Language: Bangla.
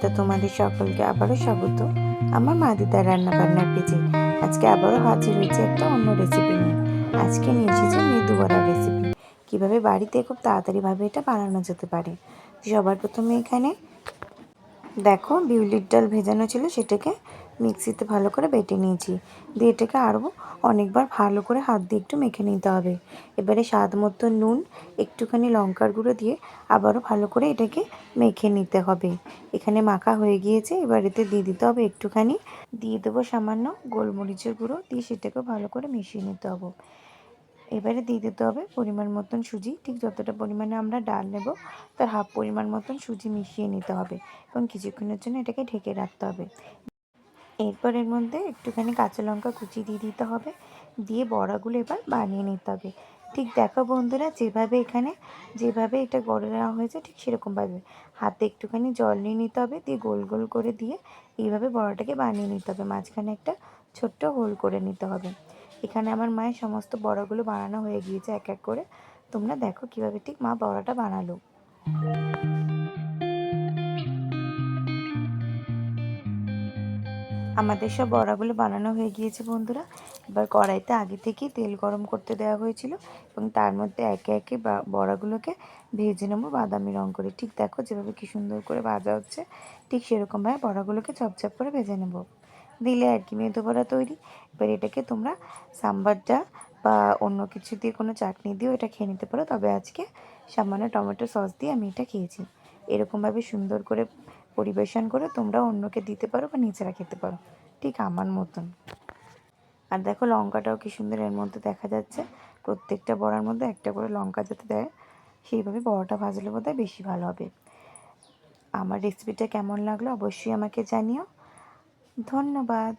তো তোমাদের সকলকে আবারও স্বাগত আমার মা দিদার রান্নাবান্নার পেজে। আজকে আবারও হাজির হয়েছে একটা অন্য রেসিপি নিয়ে। আজকে নিয়ে এসেছি মেদু বড়ার রেসিপি, কীভাবে বাড়িতে খুব তাড়াতাড়িভাবে এটা বানানো যেতে পারে। সবার প্রথমে এখানে দেখো বিউলির ডাল ভেজানো ছিল, সেটাকে মিক্সিতে ভালো করে বেটে নিয়েছি। দিয়ে এটাকে আরও অনেকবার ভালো করে হাত দিয়ে একটু মেখে নিতে হবে। এবারে স্বাদ মতো নুন, একটুখানি লঙ্কার গুঁড়ো দিয়ে আবারও ভালো করে এটাকে মেখে নিতে হবে। এখানে মাখা হয়ে গিয়েছে, এবার এতে দিয়ে দিতে হবে একটুখানি, দিয়ে দেবো সামান্য গোলমরিচের গুঁড়ো, দিয়ে সেটাকেও ভালো করে মিশিয়ে নিতে হবে। এবারে দিয়ে দিতে হবে পরিমাণ মতন সুজি, ঠিক যতটা পরিমাণে আমরা ডাল নেব তার হাফ পরিমাণ মতন সুজি মিশিয়ে নিতে হবে এবং কিছুক্ষণের জন্য এটাকে ঢেকে রাখতে হবে। এরপর এর মধ্যে একটুখানি কাঁচা লঙ্কা কুচি দিয়ে দিতে হবে, দিয়ে বড়াগুলো এবার বানিয়ে নিতে হবে। ঠিক দেখো বন্ধুরা, যেভাবে এটা গড়ে নেওয়া হয়েছে ঠিক সেরকমভাবে হাতে একটুখানি জল নিয়ে নিতে হবে, দিয়ে গোল গোল করে দিয়ে এইভাবে বড়াটাকে বানিয়ে নিতে হবে। মাঝখানে একটা ছোট্ট হোল করে নিতে হবে। এখানে আমার মায়ের সমস্ত বড়াগুলো বানানো হয়ে গিয়েছে এক এক করে। তোমরা দেখো কীভাবে ঠিক মা বড়াটা বানালো। আমাদের সব বড়াগুলো বানানো হয়ে গিয়েছে বন্ধুরা। এবার কড়াইতে আগে থেকেই তেল গরম করতে দেওয়া হয়েছিল এবং তার মধ্যে একে একে বড়াগুলোকে ভেজে নেবো বাদামি রঙ করে। ঠিক দেখো যেভাবে কী সুন্দর করে ভাজা হচ্ছে, ঠিক সেরকমভাবে বড়াগুলোকে চপচপ করে ভেজে নেব। দিলে আর কি মেদু বড়া তৈরি। এবার এটাকে তোমরা সাম্বারটা বা অন্য কিছু দিয়ে, কোনো চাটনি দিয়েও এটা খেয়ে নিতে পারো, তবে আজকে সামান্য টমেটো সস দিয়ে আমি এটা খেয়েছি। এরকমভাবে সুন্দর করে পরিবেশন করে তোমরা অন্যকে দিতে পারো বা নিজেরা খেতে পারো ঠিক আমার মতন। আর দেখো লঙ্কাটাও কি সুন্দর এর মধ্যে দেখা যাচ্ছে। প্রত্যেকটা বড়ার মধ্যে একটা করে লঙ্কা যাতে দেয়, সেইভাবে বড়াটা ভাজলে বোধহয় বেশি ভালো হবে। আমার রেসিপিটা কেমন লাগলো অবশ্যই আমাকে জানিও। ধন্যবাদ।